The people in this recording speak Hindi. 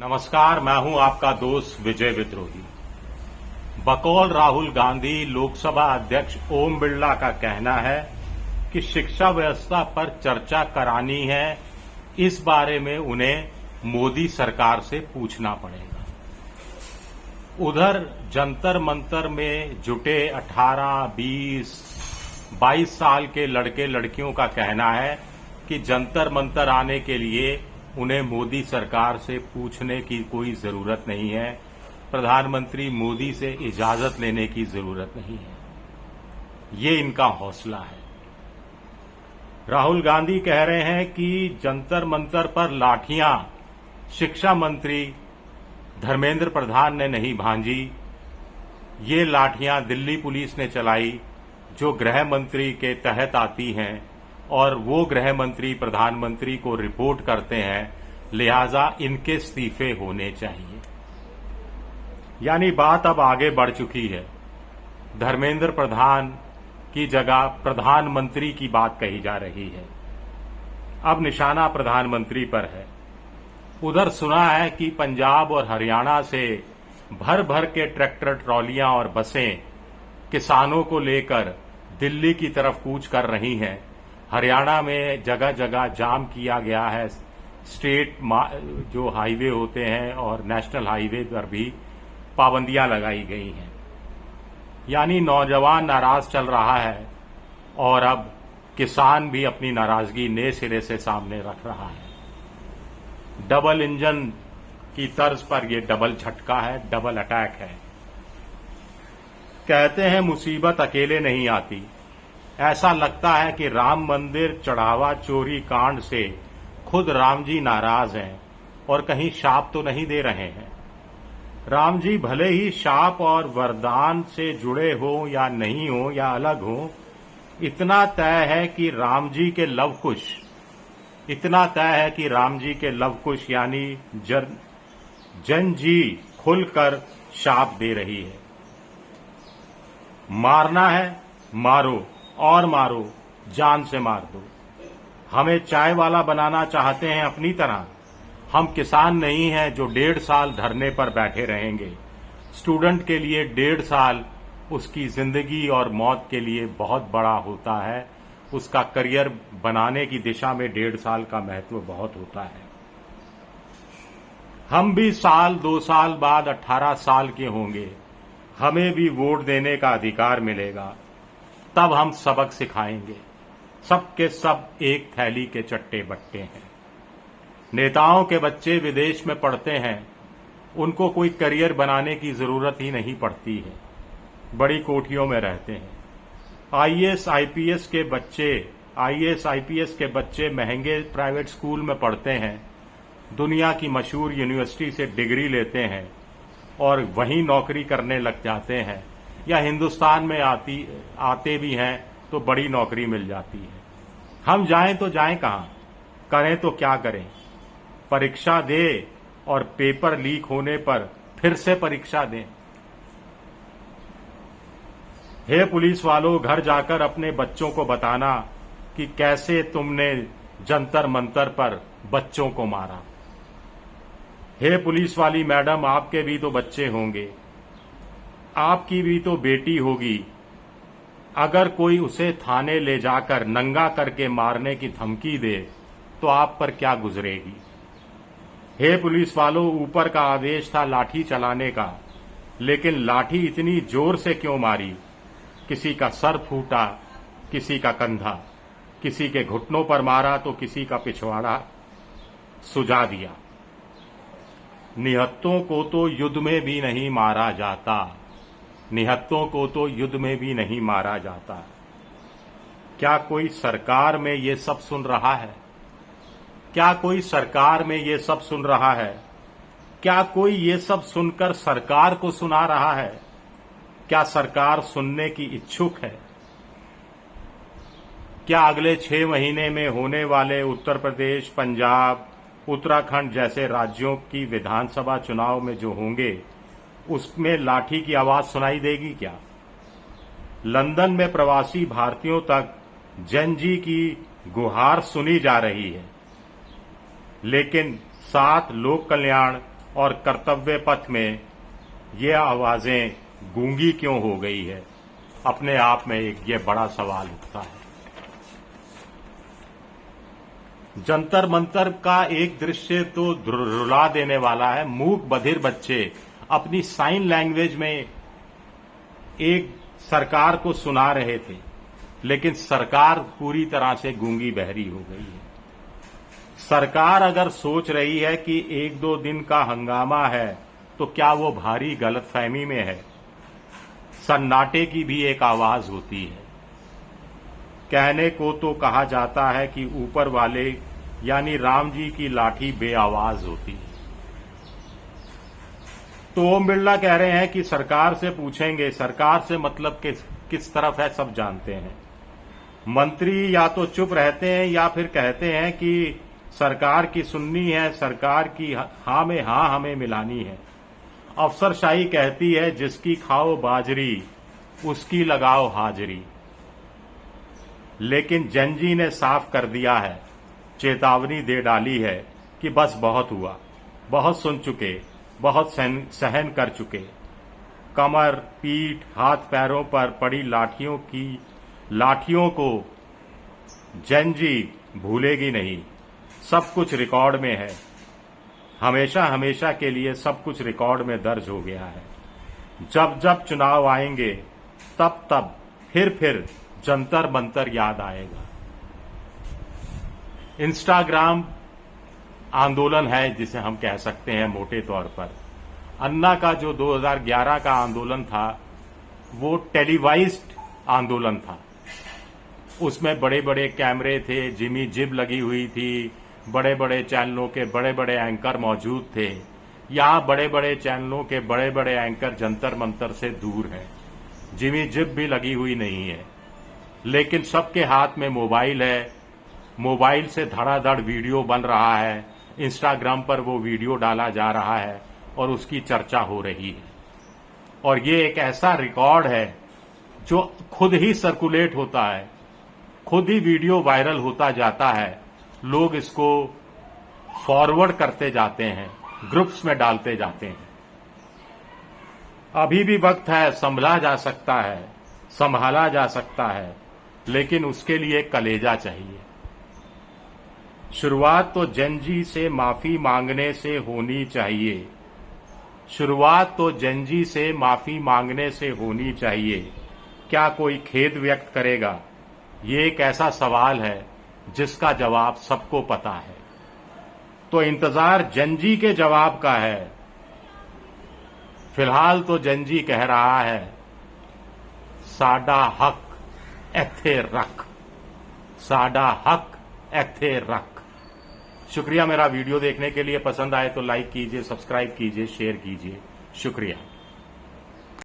नमस्कार, मैं हूं आपका दोस्त विजय विद्रोही। बकौल राहुल गांधी लोकसभा अध्यक्ष ओम बिरला का कहना है कि शिक्षा व्यवस्था पर चर्चा करानी है, इस बारे में उन्हें मोदी सरकार से पूछना पड़ेगा। उधर जंतर मंतर में जुटे 18, 20, 22 साल के लड़के लड़कियों का कहना है कि जंतर मंतर आने के लिए उन्हें मोदी सरकार से पूछने की कोई जरूरत नहीं है, प्रधानमंत्री मोदी से इजाजत लेने की जरूरत नहीं है। ये इनका हौसला है। राहुल गांधी कह रहे हैं कि जंतर मंतर पर लाठियां शिक्षा मंत्री धर्मेंद्र प्रधान ने नहीं भांजी, ये लाठियां दिल्ली पुलिस ने चलाई जो गृह मंत्री के तहत आती हैं और वो गृह मंत्री प्रधानमंत्री को रिपोर्ट करते हैं, लिहाजा इनके इस्तीफे होने चाहिए। यानी बात अब आगे बढ़ चुकी है। धर्मेंद्र प्रधान की जगह प्रधानमंत्री की बात कही जा रही है। अब निशाना प्रधानमंत्री पर है। उधर सुना है कि पंजाब और हरियाणा से भर भर के ट्रैक्टर, ट्रॉलियां और बसें किसानों को लेकर दिल्ली की तरफ कूच कर रही हैं। हरियाणा में जगह जगह जाम किया गया है। स्टेट जो हाईवे होते हैं और नेशनल हाईवे पर भी पाबंदियां लगाई गई हैं। यानी नौजवान नाराज चल रहा है और अब किसान भी अपनी नाराजगी नए सिरे से सामने रख रहा है। डबल इंजन की तर्ज पर यह डबल झटका है, डबल अटैक है। कहते हैं मुसीबत अकेले नहीं आती। ऐसा लगता है कि राम मंदिर चढ़ावा चोरी कांड से खुद राम जी नाराज हैं और कहीं शाप तो नहीं दे रहे हैं। राम जी भले ही शाप और वरदान से जुड़े हो या नहीं हो या अलग हो, इतना तय है कि राम जी के लवकुश यानी जन जी खुलकर शाप दे रही है। मारना है मारो और मारो, जान से मार दो। हमें चाय वाला बनाना चाहते हैं अपनी तरह। हम किसान नहीं हैं जो 1.5 साल धरने पर बैठे रहेंगे। स्टूडेंट के लिए 1.5 साल उसकी जिंदगी और मौत के लिए बहुत बड़ा होता है। उसका करियर बनाने की दिशा में 1.5 साल का महत्व बहुत होता है। हम भी 2 साल बाद 18 साल के होंगे। हमें भी वोट देने का अधिकार मिलेगा। तब हम सबक सिखाएंगे। सबके सब एक थैली के चट्टे बट्टे हैं। नेताओं के बच्चे विदेश में पढ़ते हैं, उनको कोई करियर बनाने की जरूरत ही नहीं पड़ती है। बड़ी कोठियों में रहते हैं। आईएएस आईपीएस के बच्चे महंगे प्राइवेट स्कूल में पढ़ते हैं, दुनिया की मशहूर यूनिवर्सिटी से डिग्री लेते हैं और वहीं नौकरी करने लग जाते हैं, या हिंदुस्तान में आते भी हैं तो बड़ी नौकरी मिल जाती है। हम जाएं तो जाएं कहां, करें तो क्या करें? परीक्षा दे और पेपर लीक होने पर फिर से परीक्षा दें। हे पुलिस वालों, घर जाकर अपने बच्चों को बताना कि कैसे तुमने जंतर मंतर पर बच्चों को मारा। हे पुलिस वाली मैडम, आपके भी तो बच्चे होंगे, आपकी भी तो बेटी होगी। अगर कोई उसे थाने ले जाकर नंगा करके मारने की धमकी दे तो आप पर क्या गुजरेगी? हे पुलिस वालों, ऊपर का आदेश था लाठी चलाने का, लेकिन लाठी इतनी जोर से क्यों मारी? किसी का सर फूटा, किसी का कंधा, किसी के घुटनों पर मारा तो किसी का पिछवाड़ा सुजा दिया। निहत्तों को तो युद्ध में भी नहीं मारा जाता। क्या कोई सरकार में ये सब सुन रहा है? क्या कोई ये सब सुनकर सरकार को सुना रहा है? क्या सरकार सुनने की इच्छुक है? क्या अगले 6 महीने में होने वाले उत्तर प्रदेश, पंजाब, उत्तराखंड जैसे राज्यों की विधानसभा चुनाव में जो होंगे, उसमें लाठी की आवाज सुनाई देगी क्या? लंदन में प्रवासी भारतीयों तक जन जी की गुहार सुनी जा रही है, लेकिन साथ लोक कल्याण और कर्तव्य पथ में ये आवाजें गूंगी क्यों हो गई है, अपने आप में एक ये बड़ा सवाल उठता है। जंतर मंतर का एक दृश्य तो रुला देने वाला है। मूक बधिर बच्चे अपनी साइन लैंग्वेज में एक सरकार को सुना रहे थे, लेकिन सरकार पूरी तरह से गूंगी बहरी हो गई है। सरकार अगर सोच रही है कि 1-2 दिन का हंगामा है, तो क्या वो भारी गलतफहमी में है? सन्नाटे की भी एक आवाज होती है। कहने को तो कहा जाता है कि ऊपर वाले यानी राम जी की लाठी बेआवाज होती है। तो ओम बिरला कह रहे हैं कि सरकार से पूछेंगे, सरकार से मतलब किस तरफ है सब जानते हैं। मंत्री या तो चुप रहते हैं या फिर कहते हैं कि सरकार की सुननी है, सरकार की हाँ में हाँ हमें मिलानी है। अफसरशाही कहती है जिसकी खाओ बाजरी उसकी लगाओ हाजिरी। लेकिन जनजी ने साफ कर दिया है, चेतावनी दे डाली है कि बस बहुत हुआ, बहुत सुन चुके, बहुत सहन कर चुके। कमर, पीठ, हाथ पैरों पर पड़ी लाठियों को जनजी भूलेगी नहीं। सब कुछ रिकॉर्ड में है, हमेशा हमेशा के लिए सब कुछ रिकॉर्ड में दर्ज हो गया है। जब जब चुनाव आएंगे तब तब फिर जंतर मंतर याद आएगा। इंस्टाग्राम आंदोलन है जिसे हम कह सकते हैं मोटे तौर पर। अन्ना का जो 2011 का आंदोलन था वो टेलीवाइज्ड आंदोलन था। उसमें बड़े बड़े कैमरे थे, जिमी जिब लगी हुई थी, बड़े बड़े चैनलों के बड़े बड़े एंकर मौजूद थे। यहां बड़े बड़े चैनलों के बड़े बड़े एंकर जंतर मंतर से दूर हैं, जिमी जिब भी लगी हुई नहीं है। लेकिन सबके हाथ में मोबाइल है, मोबाइल से धड़ाधड़ वीडियो बन रहा है, इंस्टाग्राम पर वो वीडियो डाला जा रहा है और उसकी चर्चा हो रही है। और ये एक ऐसा रिकॉर्ड है जो खुद ही सर्कुलेट होता है, खुद ही वीडियो वायरल होता जाता है। लोग इसको फॉरवर्ड करते जाते हैं, ग्रुप्स में डालते जाते हैं। अभी भी वक्त है, संभला जा सकता है, संभाला जा सकता है, लेकिन उसके लिए कलेजा चाहिए। शुरुआत तो जनजी से माफी मांगने से होनी चाहिए। शुरुआत तो जनजी से माफी मांगने से होनी चाहिए। क्या कोई खेद व्यक्त करेगा? ये एक ऐसा सवाल है जिसका जवाब सबको पता है। तो इंतजार जनजी के जवाब का है। फिलहाल तो जनजी कह रहा है, साडा हक एथे रख, साडा हक एथे रख। शुक्रिया मेरा वीडियो देखने के लिए। पसंद आए तो लाइक कीजिए, सब्सक्राइब कीजिए, शेयर कीजिए। शुक्रिया।